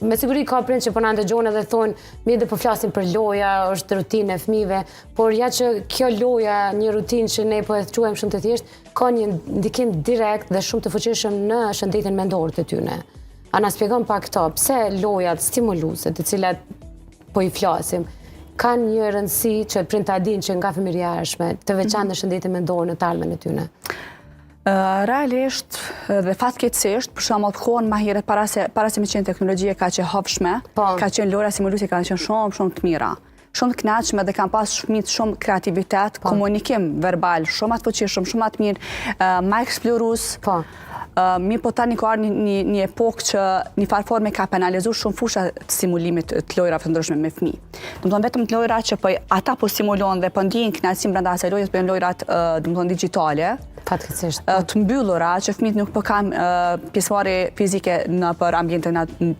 Me siguri ka prind që po na ndëgjojnë edhe thonë, mirë dhe po flasim për loja, është rutinë e fëmijëve, por ja që kjo loja, një rutinë që ne po e quajmë shumë të thjeshtë, ka një ndikim direkt dhe shumë të fuqishëm në shëndetin mendor të tyre. A na shpjegon pak këto, pse lojat stimuluese, të cilat po i flasim, kanë një rëndësi që prind ta dinë që nga fëmijëria e hershme, të veçantë në shëndetin mendor në të ardhmen e tyre. Realisht dhe fatkeqësisht, për shembull kohën më herët para se me qenë teknologjia ka qenë hapshme, ka qenë lojra stimuluese kanë qenë shumë të mira. Shumë të kënaqshme dhe kanë pas fëmijët shumë kreativitet, komunikim verbal, shumë të fuqishëm, shumë të mirë, më eksplorues. Mi po tani ka ardhur një epokë që një farë forme ka penalizuar shumë fusha të stimulimit të lojrave të ndryshme me fëmijë. Domethënë vetëm të lojra që ata po stimulojnë dhe po ndjejnë kënaqësi brenda asaj lojës, po janë lojrat domethënë digjitale. Fatkeqësisht. Të mbyllura që fëmijët nuk po kanë pjesëmarrje fizike nëpër ambientin